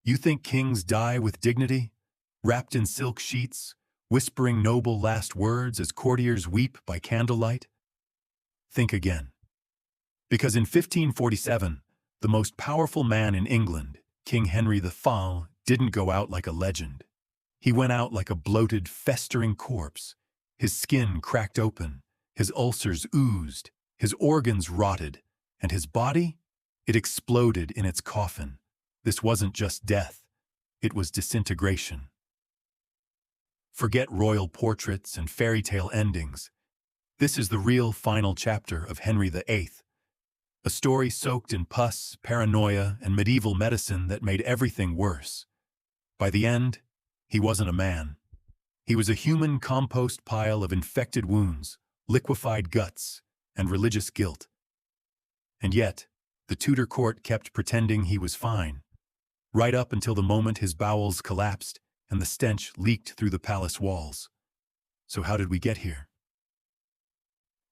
You think kings die with dignity, wrapped in silk sheets, whispering noble last words as courtiers weep by candlelight? Think again. Because in 1547, the most powerful man in England, King Henry VIII, didn't go out like a legend. He went out like a bloated, festering corpse. His skin cracked open, his ulcers oozed, his organs rotted, and his body? It exploded in its coffin. This wasn't just death, it was disintegration. Forget royal portraits and fairy tale endings. This is the real final chapter of Henry VIII. A story soaked in pus, paranoia, and medieval medicine that made everything worse. By the end, he wasn't a man. He was a human compost pile of infected wounds, liquefied guts, and religious guilt. And yet, the Tudor court kept pretending he was fine, right up until the moment his bowels collapsed and the stench leaked through the palace walls. So how did we get here?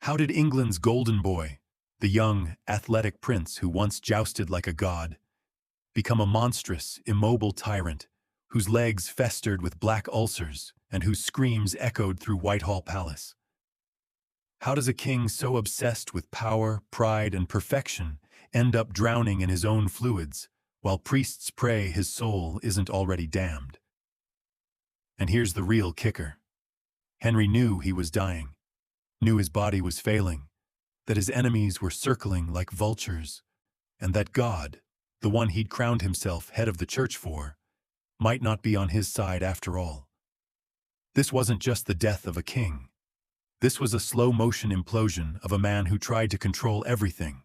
How did England's golden boy, the young, athletic prince who once jousted like a god, become a monstrous, immobile tyrant whose legs festered with black ulcers and whose screams echoed through Whitehall Palace? How does a king so obsessed with power, pride, and perfection end up drowning in his own fluids, while priests pray his soul isn't already damned? And here's the real kicker. Henry knew he was dying, knew his body was failing, that his enemies were circling like vultures, and that God, the one he'd crowned himself head of the church for, might not be on his side after all. This wasn't just the death of a king. This was a slow-motion implosion of a man who tried to control everything: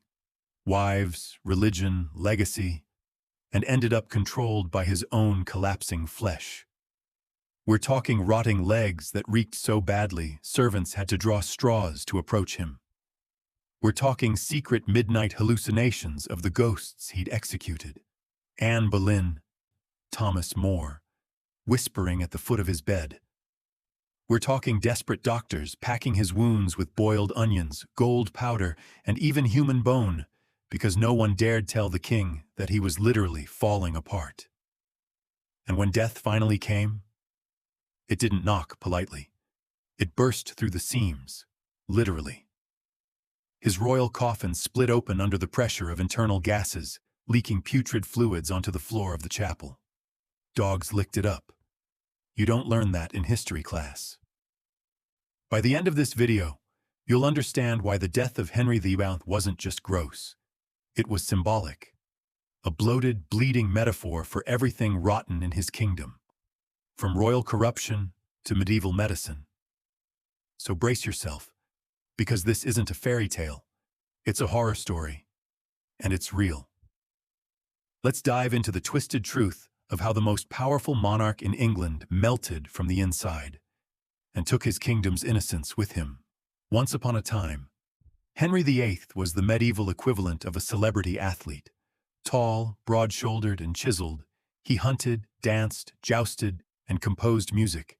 wives, religion, legacy, and ended up controlled by his own collapsing flesh. We're talking rotting legs that reeked so badly servants had to draw straws to approach him. We're talking secret midnight hallucinations of the ghosts he'd executed: Anne Boleyn, Thomas More, whispering at the foot of his bed. We're talking desperate doctors packing his wounds with boiled onions, gold powder, and even human bone, because no one dared tell the king that he was literally falling apart. And when death finally came, it didn't knock politely. It burst through the seams, literally. His royal coffin split open under the pressure of internal gases, leaking putrid fluids onto the floor of the chapel. Dogs licked it up. You don't learn that in history class. By the end of this video, you'll understand why the death of Henry VIII wasn't just gross. It was symbolic. A bloated, bleeding metaphor for everything rotten in his kingdom, from royal corruption to medieval medicine. So brace yourself, because this isn't a fairy tale. It's a horror story, and it's real. Let's dive into the twisted truth of how the most powerful monarch in England melted from the inside and took his kingdom's innocence with him. Once upon a time, Henry VIII was the medieval equivalent of a celebrity athlete. Tall, broad-shouldered, and chiseled, he hunted, danced, jousted, and composed music.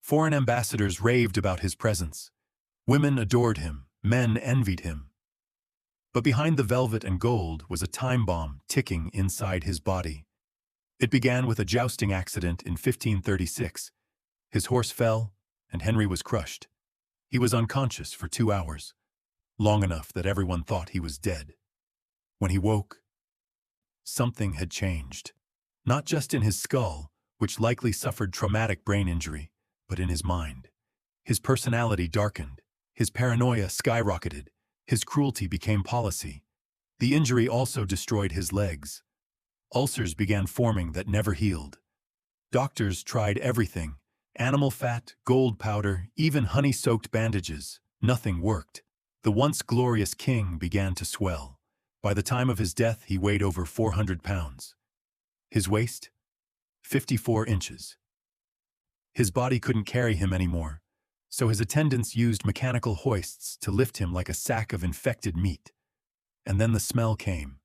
Foreign ambassadors raved about his presence. Women adored him, men envied him. But behind the velvet and gold was a time bomb ticking inside his body. It began with a jousting accident in 1536. His horse fell, and Henry was crushed. He was unconscious for 2 hours, long enough that everyone thought he was dead. When he woke, something had changed. Not just in his skull, which likely suffered traumatic brain injury, but in his mind. His personality darkened. His paranoia skyrocketed. His cruelty became policy. The injury also destroyed his legs. Ulcers began forming that never healed. Doctors tried everything: animal fat, gold powder, even honey-soaked bandages. Nothing worked. The once glorious king began to swell. By the time of his death, he weighed over 400 pounds. His waist? 54 inches. His body couldn't carry him anymore, so his attendants used mechanical hoists to lift him like a sack of infected meat. And then the smell came.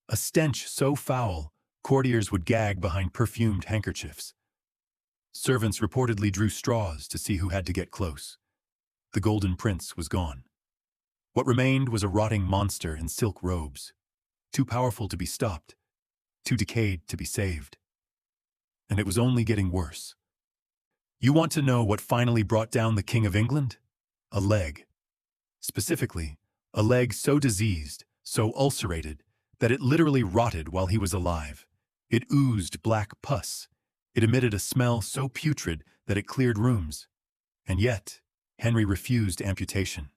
A stench so foul, courtiers would gag behind perfumed handkerchiefs. Servants reportedly drew straws to see who had to get close. The Golden Prince was gone. What remained was a rotting monster in silk robes, too powerful to be stopped, too decayed to be saved. and it was only getting worse. You want to know what finally brought down the King of England? A leg. Specifically, a leg so diseased, so ulcerated, that it literally rotted while he was alive. It oozed black pus. It emitted a smell so putrid that it cleared rooms. And yet, Henry refused amputation.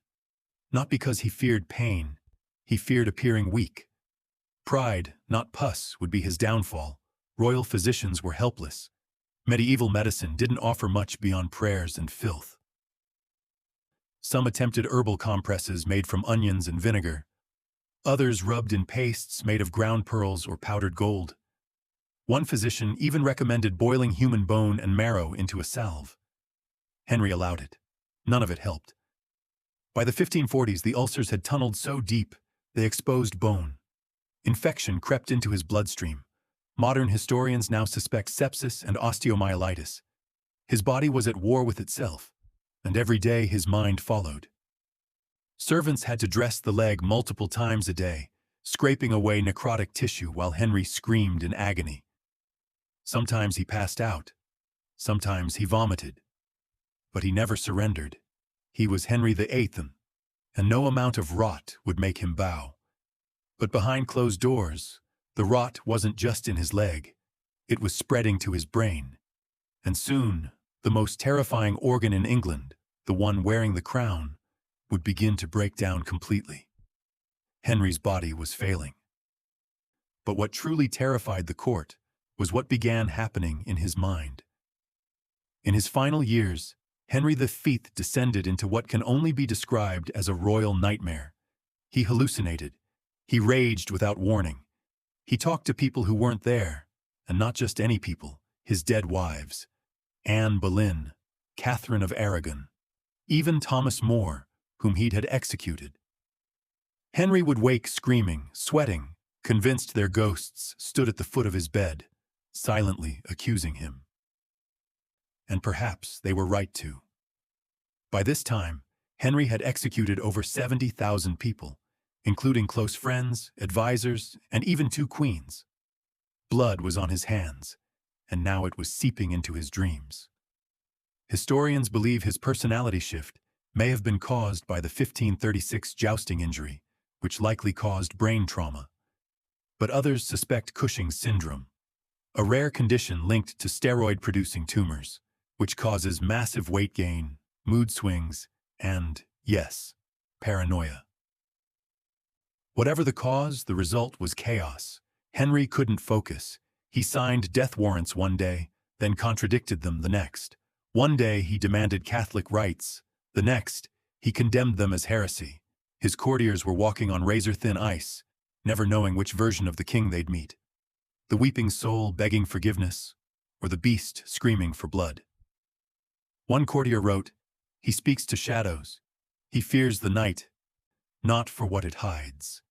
Not because he feared pain, he feared appearing weak. Pride, not pus, would be his downfall. Royal physicians were helpless. Medieval medicine didn't offer much beyond prayers and filth. Some attempted herbal compresses made from onions and vinegar. Others rubbed in pastes made of ground pearls or powdered gold. One physician even recommended boiling human bone and marrow into a salve. Henry allowed it. None of it helped. By the 1540s, the ulcers had tunneled so deep, they exposed bone. Infection crept into his bloodstream. Modern historians now suspect sepsis and osteomyelitis. His body was at war with itself, and every day his mind followed. Servants had to dress the leg multiple times a day, scraping away necrotic tissue while Henry screamed in agony. Sometimes he passed out. Sometimes he vomited. But he never surrendered. He was Henry VIII, and no amount of rot would make him bow. But behind closed doors, the rot wasn't just in his leg. It was spreading to his brain. And soon, the most terrifying organ in England, the one wearing the crown, would begin to break down completely. Henry's body was failing. But what truly terrified the court was what began happening in his mind. In his final years, Henry V descended into what can only be described as a royal nightmare. He hallucinated. He raged without warning. He talked to people who weren't there, and not just any people, his dead wives. Anne Boleyn, Catherine of Aragon, even Thomas More, whom he'd had executed. Henry would wake screaming, sweating, convinced their ghosts stood at the foot of his bed, silently accusing him. And perhaps they were right to. By this time, Henry had executed over 70,000 people, including close friends, advisors, and even 2 queens. Blood was on his hands, and now it was seeping into his dreams. Historians believe his personality shift may have been caused by the 1536 jousting injury, which likely caused brain trauma. But others suspect Cushing's syndrome, a rare condition linked to steroid-producing tumors, which causes massive weight gain, mood swings, and, yes, paranoia. Whatever the cause, the result was chaos. Henry couldn't focus. He signed death warrants one day, then contradicted them the next. One day he demanded Catholic rights. The next, he condemned them as heresy. His courtiers were walking on razor-thin ice, never knowing which version of the king they'd meet. The weeping soul begging forgiveness, or the beast screaming for blood. One courtier wrote, "He speaks to shadows. He fears the night, not for what it hides,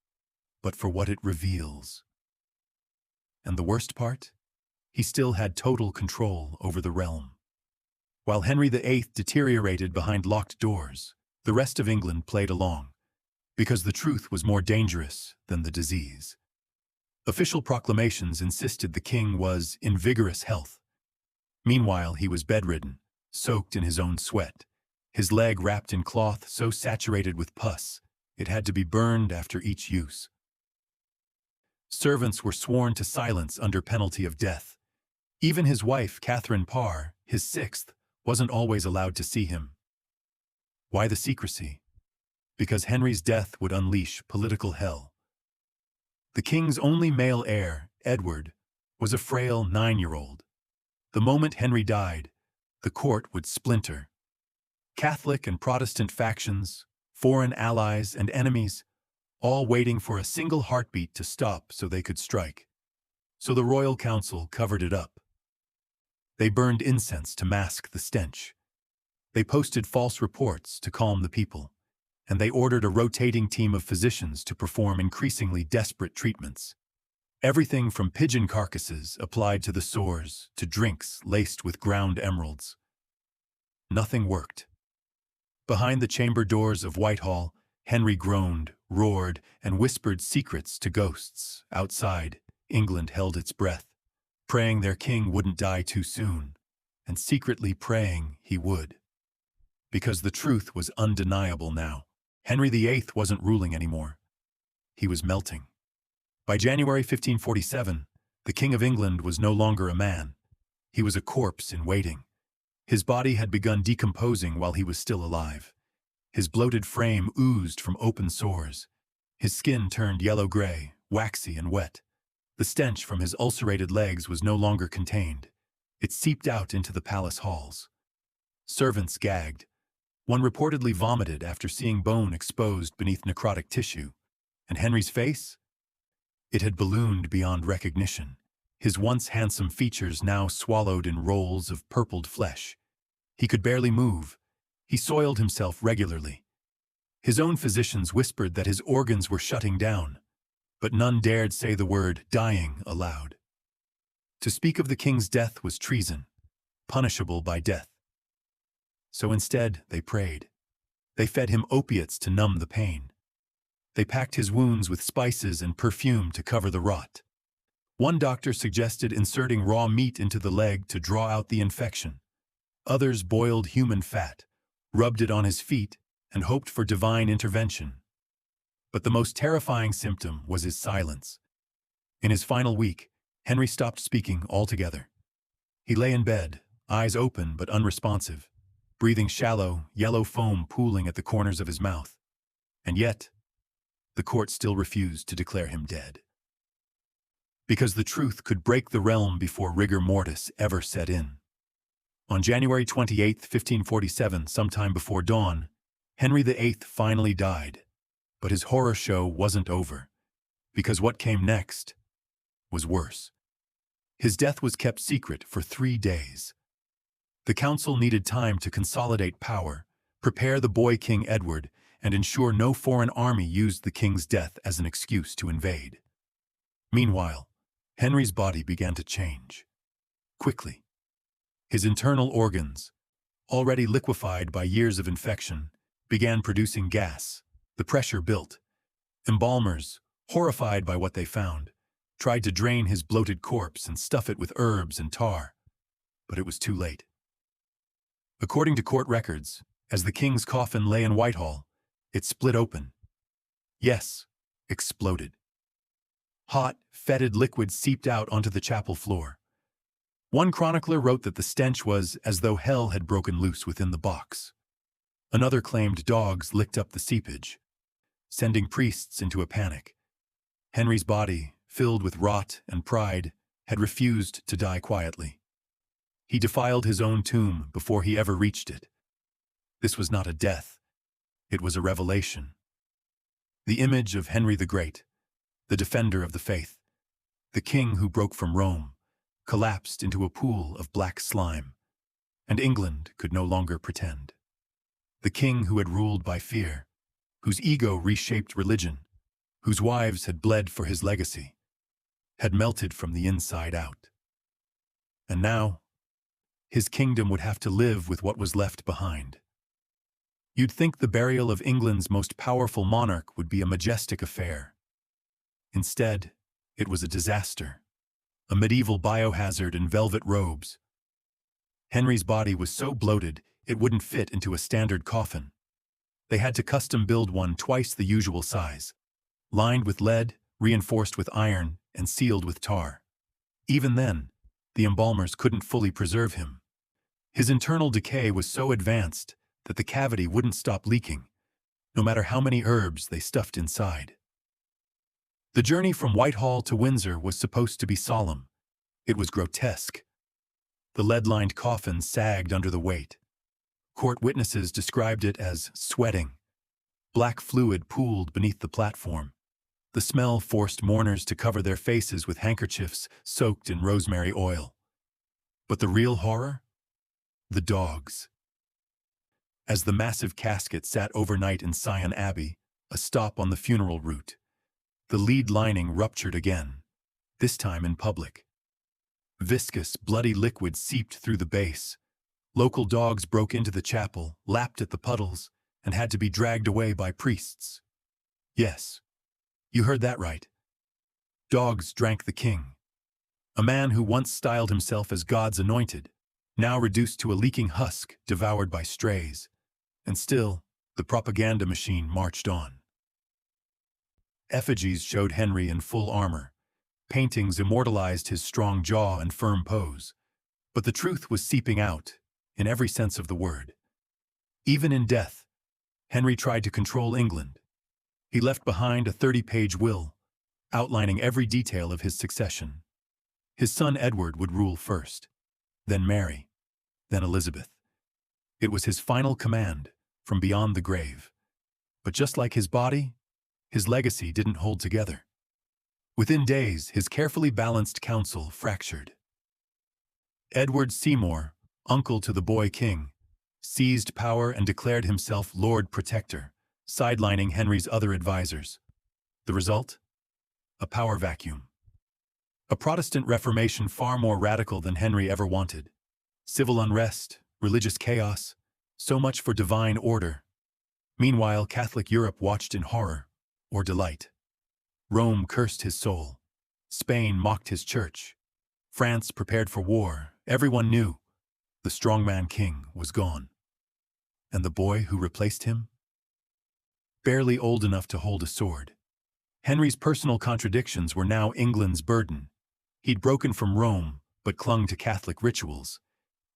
but for what it reveals." And the worst part? He still had total control over the realm. While Henry VIII deteriorated behind locked doors, the rest of England played along, because the truth was more dangerous than the disease. Official proclamations insisted the king was in vigorous health. Meanwhile, he was bedridden, soaked in his own sweat, his leg wrapped in cloth so saturated with pus, it had to be burned after each use. Servants were sworn to silence under penalty of death. Even his wife, Catherine Parr, his 6th, wasn't always allowed to see him. Why the secrecy? Because Henry's death would unleash political hell. The king's only male heir, Edward, was a frail 9-year-old. The moment Henry died, the court would splinter. Catholic and Protestant factions, foreign allies and enemies, all waiting for a single heartbeat to stop so they could strike. So the royal council covered it up. They burned incense to mask the stench. They posted false reports to calm the people, and they ordered a rotating team of physicians to perform increasingly desperate treatments. Everything from pigeon carcasses applied to the sores to drinks laced with ground emeralds. Nothing worked. Behind the chamber doors of Whitehall, Henry groaned, roared, and whispered secrets to ghosts. Outside, England held its breath. praying their king wouldn't die too soon, and secretly praying he would. Because the truth was undeniable now. Henry VIII wasn't ruling anymore. He was melting. By January 1547, the King of England was no longer a man. He was a corpse in waiting. His body had begun decomposing while he was still alive. His bloated frame oozed from open sores. His skin turned yellow-gray, waxy and wet. The stench from his ulcerated legs was no longer contained. It seeped out into the palace halls. Servants gagged. One reportedly vomited after seeing bone exposed beneath necrotic tissue. And Henry's face? It had ballooned beyond recognition, his once handsome features now swallowed in rolls of purpled flesh. He could barely move. He soiled himself regularly. His own physicians whispered that his organs were shutting down, but none dared say the word dying aloud. To speak of the king's death was treason, punishable by death. So instead, they prayed. They fed him opiates to numb the pain. They packed his wounds with spices and perfume to cover the rot. One doctor suggested inserting raw meat into the leg to draw out the infection. Others boiled human fat, rubbed it on his feet, and hoped for divine intervention. But the most terrifying symptom was his silence. In his final week, Henry stopped speaking altogether. He lay in bed, eyes open but unresponsive, breathing shallow, yellow foam pooling at the corners of his mouth. And yet, the court still refused to declare him dead. Because the truth could break the realm before rigor mortis ever set in. On January 28, 1547, sometime before dawn, Henry VIII finally died. But his horror show wasn't over, because what came next was worse. His death was kept secret for 3 days. The council needed time to consolidate power, prepare the boy King Edward, and ensure no foreign army used the king's death as an excuse to invade. Meanwhile, Henry's body began to change. Quickly. His internal organs, already liquefied by years of infection, began producing gas. The pressure built. Embalmers, horrified by what they found, tried to drain his bloated corpse and stuff it with herbs and tar. But it was too late. According to court records, as the king's coffin lay in Whitehall, it split open. Yes, exploded. Hot, fetid liquid seeped out onto the chapel floor. One chronicler wrote that the stench was as though hell had broken loose within the box. Another claimed dogs licked up the seepage, sending priests into a panic. Henry's body, filled with rot and pride, had refused to die quietly. He defiled his own tomb before he ever reached it. This was not a death. It was a revelation. The image of Henry the Great, the defender of the faith, the king who broke from Rome, collapsed into a pool of black slime, and England could no longer pretend. The king who had ruled by fear, whose ego reshaped religion, whose wives had bled for his legacy, had melted from the inside out. And now, his kingdom would have to live with what was left behind. You'd think the burial of England's most powerful monarch would be a majestic affair. Instead, it was a disaster, a medieval biohazard in velvet robes. Henry's body was so bloated it wouldn't fit into a standard coffin. They had to custom build one twice the usual size, lined with lead, reinforced with iron, and sealed with tar. Even then, the embalmers couldn't fully preserve him. His internal decay was so advanced that the cavity wouldn't stop leaking, no matter how many herbs they stuffed inside. The journey from Whitehall to Windsor was supposed to be solemn. It was grotesque. The lead-lined coffin sagged under the weight. Court witnesses described it as sweating. Black fluid pooled beneath the platform. The smell forced mourners to cover their faces with handkerchiefs soaked in rosemary oil. But the real horror? The dogs. As the massive casket sat overnight in Sion Abbey, a stop on the funeral route, the lead lining ruptured again, this time in public. Viscous, bloody liquid seeped through the base. Local dogs broke into the chapel, lapped at the puddles, and had to be dragged away by priests. Yes, you heard that right. Dogs drank the king. A man who once styled himself as God's anointed, now reduced to a leaking husk devoured by strays. And still, the propaganda machine marched on. Effigies showed Henry in full armor. Paintings immortalized his strong jaw and firm pose. But the truth was seeping out, in every sense of the word. Even in death, Henry tried to control England. He left behind a 30-page will, outlining every detail of his succession. His son Edward would rule first, then Mary, then Elizabeth. It was his final command, from beyond the grave. But just like his body, his legacy didn't hold together. Within days, his carefully balanced counsel fractured. Edward Seymour, uncle to the boy king, seized power and declared himself Lord Protector, sidelining Henry's other advisors. The result? A power vacuum. A Protestant Reformation far more radical than Henry ever wanted. Civil unrest, religious chaos, so much for divine order. Meanwhile, Catholic Europe watched in horror or delight. Rome cursed his soul. Spain mocked his church. France prepared for war. Everyone knew the strongman king was gone. And the boy who replaced him? Barely old enough to hold a sword. Henry's personal contradictions were now England's burden. He'd broken from Rome, but clung to Catholic rituals.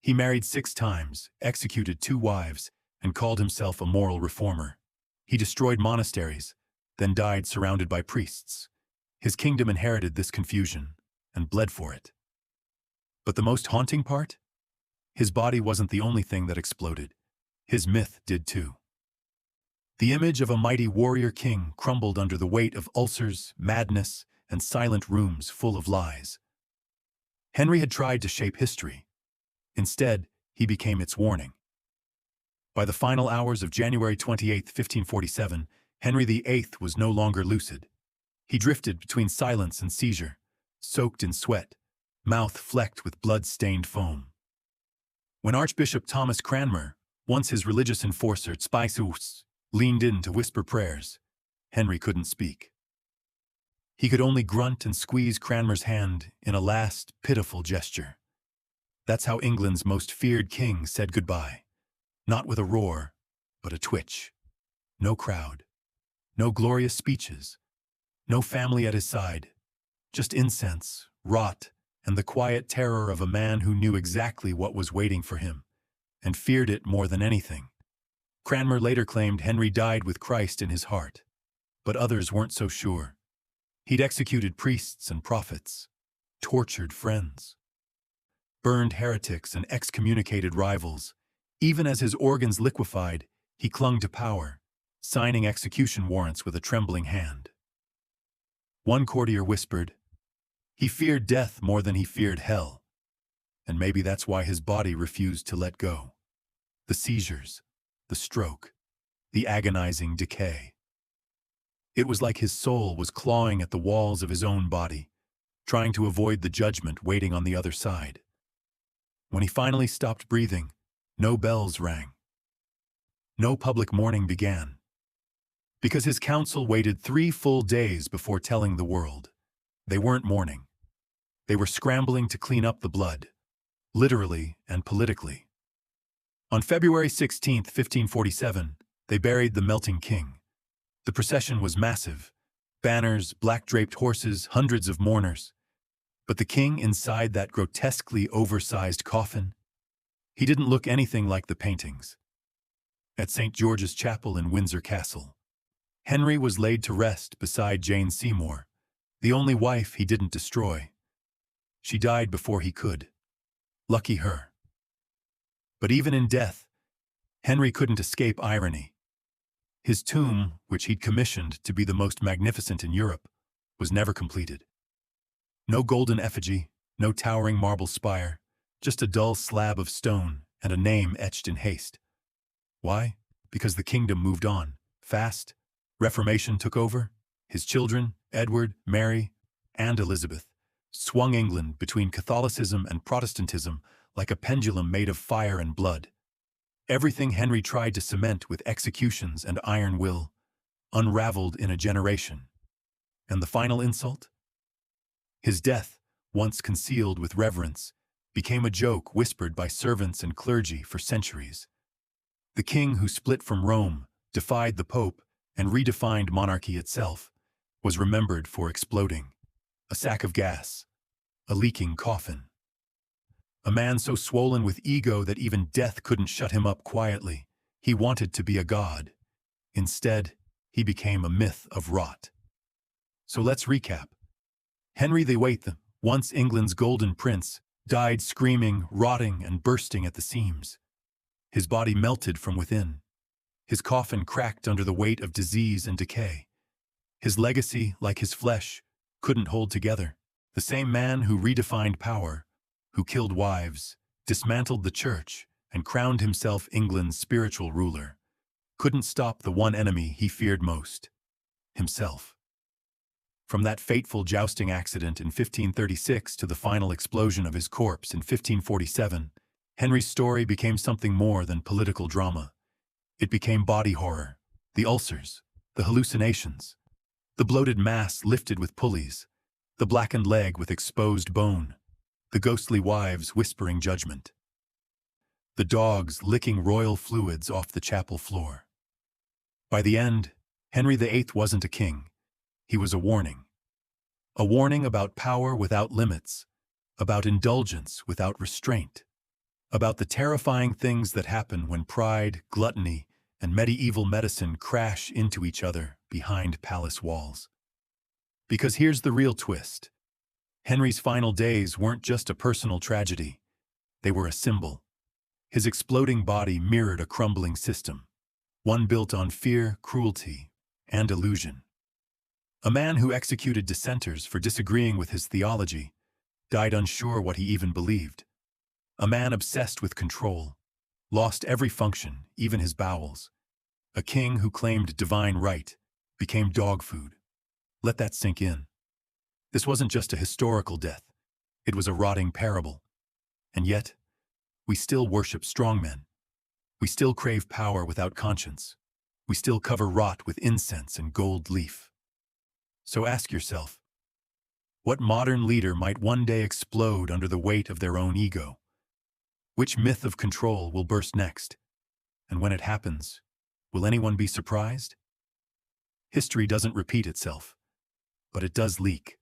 He married 6 times, executed 2 wives, and called himself a moral reformer. He destroyed monasteries, then died surrounded by priests. His kingdom inherited this confusion and bled for it. But the most haunting part? His body wasn't the only thing that exploded. His myth did too. The image of a mighty warrior king crumbled under the weight of ulcers, madness, and silent rooms full of lies. Henry had tried to shape history. Instead, he became its warning. By the final hours of January 28, 1547, Henry VIII was no longer lucid. He drifted between silence and seizure, soaked in sweat, mouth flecked with blood-stained foam. When Archbishop Thomas Cranmer, once his religious enforcer, leaned in to whisper prayers, Henry couldn't speak. He could only grunt and squeeze Cranmer's hand in a last, pitiful gesture. That's how England's most feared king said goodbye. Not with a roar, but a twitch. No crowd. No glorious speeches. No family at his side. Just incense, rot, and the quiet terror of a man who knew exactly what was waiting for him, and feared it more than anything. Cranmer later claimed Henry died with Christ in his heart, but others weren't so sure. He'd executed priests and prophets, tortured friends, burned heretics and excommunicated rivals. Even as his organs liquefied, he clung to power, signing execution warrants with a trembling hand. One courtier whispered, he feared death more than he feared hell, and maybe that's why his body refused to let go. The seizures, the stroke, the agonizing decay. It was like his soul was clawing at the walls of his own body, trying to avoid the judgment waiting on the other side. When he finally stopped breathing, no bells rang. No public mourning began. Because his council waited 3 full days before telling the world. They weren't mourning. They were scrambling to clean up the blood, literally and politically. On February 16, 1547, they buried the melting king. The procession was massive. Banners, black-draped horses, hundreds of mourners. But the king inside that grotesquely oversized coffin, he didn't look anything like the paintings. At St. George's Chapel in Windsor Castle, Henry was laid to rest beside Jane Seymour, the only wife he didn't destroy. She died before he could. Lucky her. But even in death, Henry couldn't escape irony. His tomb, which he'd commissioned to be the most magnificent in Europe, was never completed. No golden effigy, no towering marble spire, just a dull slab of stone and a name etched in haste. Why? Because the kingdom moved on, fast. Reformation took over. His children, Edward, Mary, and Elizabeth, swung England between Catholicism and Protestantism like a pendulum made of fire and blood. Everything Henry tried to cement with executions and iron will unraveled in a generation. And the final insult? His death once concealed with reverence, became a joke whispered by servants and clergy for centuries. The king who split from Rome, defied the Pope, and redefined monarchy itself, was remembered for exploding. A sack of gas, a leaking coffin. A man so swollen with ego that even death couldn't shut him up quietly. He wanted to be a god. Instead, he became a myth of rot. So let's recap. Henry VIII, once England's golden prince, died screaming, rotting, and bursting at the seams. His body melted from within. His coffin cracked under the weight of disease and decay. His legacy, like his flesh, couldn't hold together. The same man who redefined power, who killed wives, dismantled the church, and crowned himself England's spiritual ruler, couldn't stop the one enemy he feared most: himself. From that fateful jousting accident in 1536 to the final explosion of his corpse in 1547, Henry's story became something more than political drama. It became body horror, the ulcers, the hallucinations, the bloated mass lifted with pulleys, the blackened leg with exposed bone, the ghostly wives whispering judgment, the dogs licking royal fluids off the chapel floor. By the end, Henry VIII wasn't a king. He was a warning. A warning about power without limits, about indulgence without restraint, about the terrifying things that happen when pride, gluttony, and medieval medicine crash into each other behind palace walls. Because here's the real twist. Henry's final days weren't just a personal tragedy. They were a symbol. His exploding body mirrored a crumbling system, one built on fear, cruelty, and illusion. A man who executed dissenters for disagreeing with his theology died unsure what he even believed. A man obsessed with control lost every function, even his bowels. A king who claimed divine right became dog food. Let that sink in. This wasn't just a historical death. It was a rotting parable. And yet, we still worship strongmen. We still crave power without conscience. We still cover rot with incense and gold leaf. So ask yourself, what modern leader might one day explode under the weight of their own ego? Which myth of control will burst next? And when it happens, will anyone be surprised? History doesn't repeat itself, but it does leak.